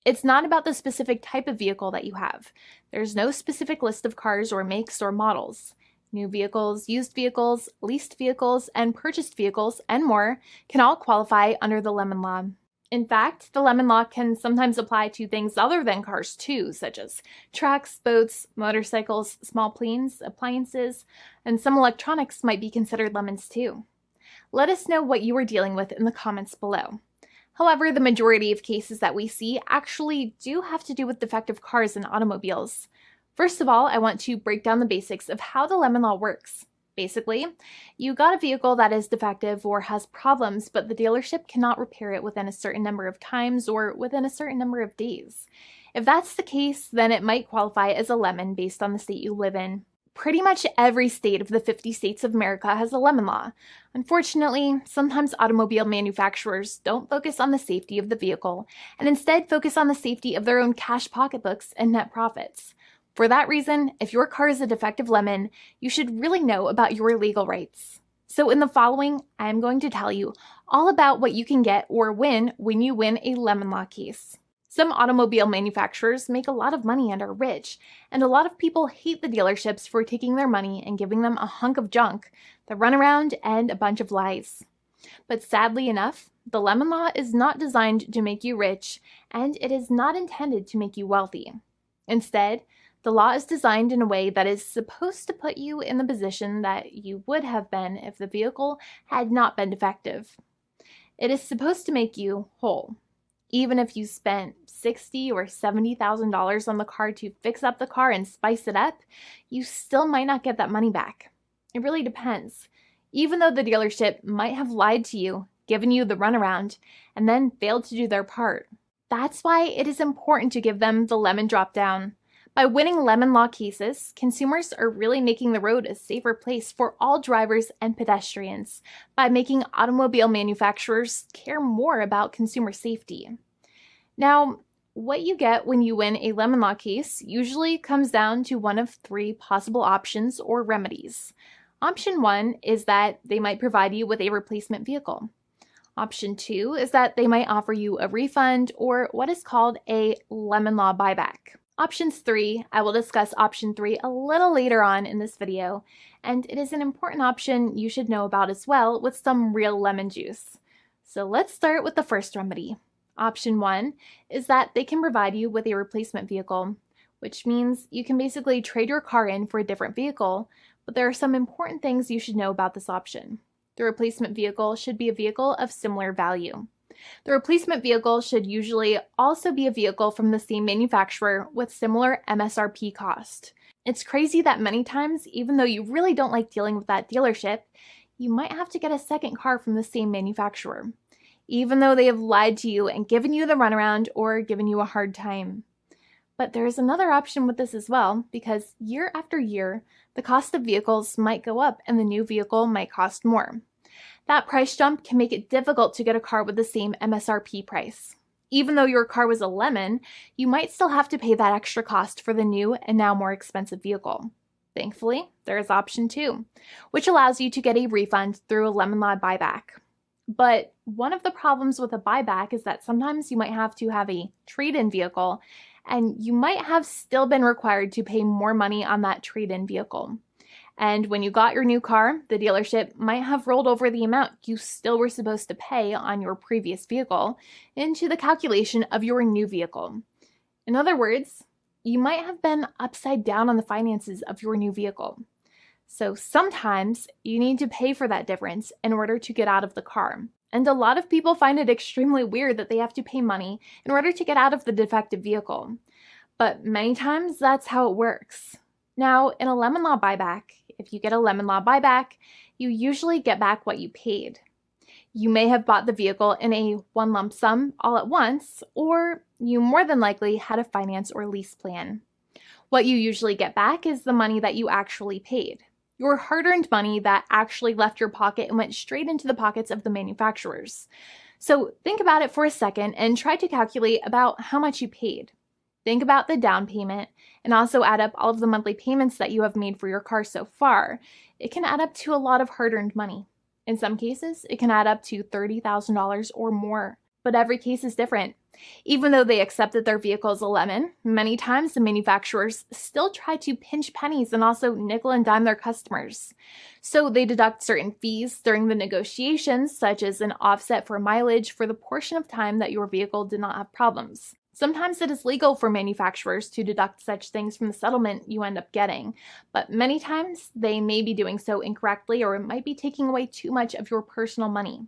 It's not about the specific type of vehicle that you have. There's no specific list of cars or makes or models. New vehicles, used vehicles, leased vehicles, and purchased vehicles, and more can all qualify under the lemon law. In fact, the lemon law can sometimes apply to things other than cars too, such as trucks, boats, motorcycles, small planes, appliances, and some electronics might be considered lemons too. Let us know what you are dealing with in the comments below. However, the majority of cases that we see actually do have to do with defective cars and automobiles. First of all, I want to break down the basics of how the lemon law works. Basically, you got a vehicle that is defective or has problems, but the dealership cannot repair it within a certain number of times or within a certain number of days. If that's the case, then it might qualify as a lemon based on the state you live in. Pretty much every state of the 50 states of America has a lemon law. Unfortunately, sometimes automobile manufacturers don't focus on the safety of the vehicle and instead focus on the safety of their own cash pocketbooks and net profits. For that reason, if your car is a defective lemon, you should really know about your legal rights. So in the following, I am going to tell you all about what you can get or win when you win a lemon law case. Some automobile manufacturers make a lot of money and are rich, and a lot of people hate the dealerships for taking their money and giving them a hunk of junk, the runaround, and a bunch of lies. But sadly enough, the lemon law is not designed to make you rich, and it is not intended to make you wealthy. Instead, the law is designed in a way that is supposed to put you in the position that you would have been if the vehicle had not been defective. It is supposed to make you whole. Even if you spent $60,000 or $70,000 on the car to fix up the car and spice it up, you still might not get that money back. It really depends. Even though the dealership might have lied to you, given you the runaround, and then failed to do their part. That's why it is important to give them the lemon drop down. By winning lemon law cases, consumers are really making the road a safer place for all drivers and pedestrians by making automobile manufacturers care more about consumer safety. Now, what you get when you win a lemon law case usually comes down to one of three possible options or remedies. Option 1 is that they might provide you with a replacement vehicle. Option 2 is that they might offer you a refund or what is called a lemon law buyback. Options 3, I will discuss option 3 a little later on in this video, and it is an important option you should know about as well with some real lemon juice. So let's start with the first remedy. Option 1 is that they can provide you with a replacement vehicle, which means you can basically trade your car in for a different vehicle, but there are some important things you should know about this option. The replacement vehicle should be a vehicle of similar value. The replacement vehicle should usually also be a vehicle from the same manufacturer with similar MSRP cost. It's crazy that many times, even though you really don't like dealing with that dealership, you might have to get a second car from the same manufacturer, even though they have lied to you and given you the runaround or given you a hard time. But there is another option with this as well, because year after year, the cost of vehicles might go up and the new vehicle might cost more. That price jump can make it difficult to get a car with the same MSRP price. Even though your car was a lemon, you might still have to pay that extra cost for the new and now more expensive vehicle. Thankfully, there is option 2, which allows you to get a refund through a lemon law buyback. But one of the problems with a buyback is that sometimes you might have to have a trade-in vehicle, and you might have still been required to pay more money on that trade-in vehicle. And when you got your new car, the dealership might have rolled over the amount you still were supposed to pay on your previous vehicle into the calculation of your new vehicle. In other words, you might have been upside down on the finances of your new vehicle. So sometimes you need to pay for that difference in order to get out of the car. And a lot of people find it extremely weird that they have to pay money in order to get out of the defective vehicle. But many times that's how it works. Now, in a lemon law buyback, if you get a lemon law buyback, you usually get back what you paid. You may have bought the vehicle in a one lump sum all at once, or you more than likely had a finance or lease plan. What you usually get back is the money that you actually paid. Your hard-earned money that actually left your pocket and went straight into the pockets of the manufacturers. So think about it for a second and try to calculate about how much you paid. Think about the down payment and also add up all of the monthly payments that you have made for your car so far. It can add up to a lot of hard-earned money. In some cases, it can add up to $30,000 or more. but every case is different. Even though they accept that their vehicle is a lemon, many times the manufacturers still try to pinch pennies and also nickel and dime their customers. So they deduct certain fees during the negotiations, such as an offset for mileage for the portion of time that your vehicle did not have problems. Sometimes it is legal for manufacturers to deduct such things from the settlement you end up getting, but many times they may be doing so incorrectly, or it might be taking away too much of your personal money.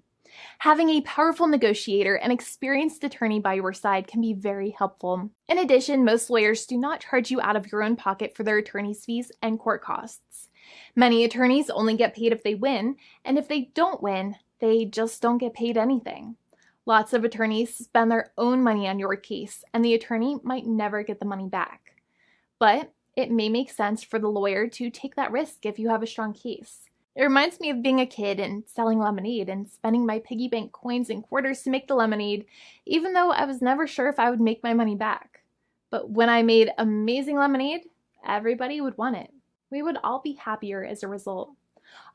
Having a powerful negotiator and experienced attorney by your side can be very helpful. In addition, most lawyers do not charge you out of your own pocket for their attorney's fees and court costs. Many attorneys only get paid if they win, and if they don't win, they just don't get paid anything. Lots of attorneys spend their own money on your case, and the attorney might never get the money back. But it may make sense for the lawyer to take that risk if you have a strong case. It reminds me of being a kid and selling lemonade and spending my piggy bank coins and quarters to make the lemonade, even though I was never sure if I would make my money back. But when I made amazing lemonade, everybody would want it. We would all be happier as a result.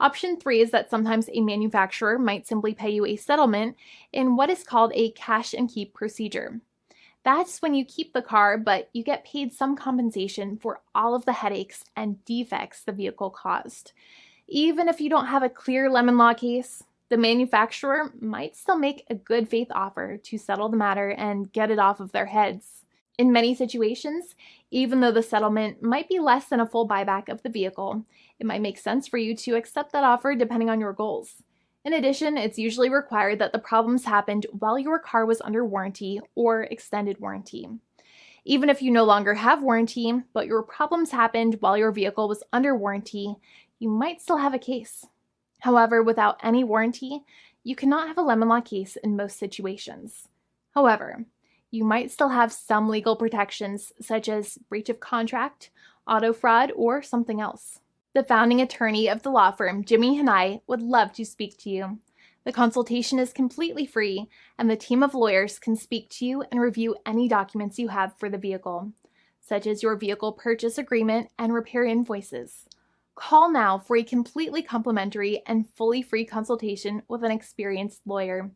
Option 3 is that sometimes a manufacturer might simply pay you a settlement in what is called a cash and keep procedure. That's when you keep the car, but you get paid some compensation for all of the headaches and defects the vehicle caused. Even if you don't have a clear lemon law case, the manufacturer might still make a good faith offer to settle the matter and get it off of their heads. In many situations, even though the settlement might be less than a full buyback of the vehicle, it might make sense for you to accept that offer depending on your goals. In addition, it's usually required that the problems happened while your car was under warranty or extended warranty. Even if you no longer have warranty, but your problems happened while your vehicle was under warranty, you might still have a case. However, without any warranty, you cannot have a lemon law case in most situations. However, you might still have some legal protections, such as breach of contract, auto fraud, or something else. The founding attorney of the law firm, Jimmy and I, would love to speak to you. The consultation is completely free, and the team of lawyers can speak to you and review any documents you have for the vehicle, such as your vehicle purchase agreement and repair invoices. Call now for a completely complimentary and fully free consultation with an experienced lawyer.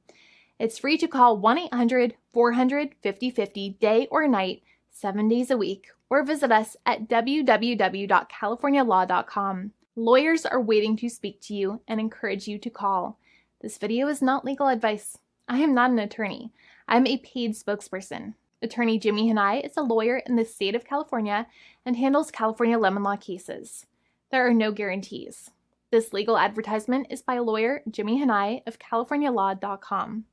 It's free to call 1-800-400-5050 day or night, 7 days a week, or visit us at www.californialaw.com. Lawyers are waiting to speak to you and encourage you to call. This video is not legal advice. I am not an attorney. I'm a paid spokesperson. Attorney Jimmy Hanai is a lawyer in the state of California and handles California lemon law cases. There are no guarantees. This legal advertisement is by lawyer Jimmy Hanai of CaliforniaLaw.com.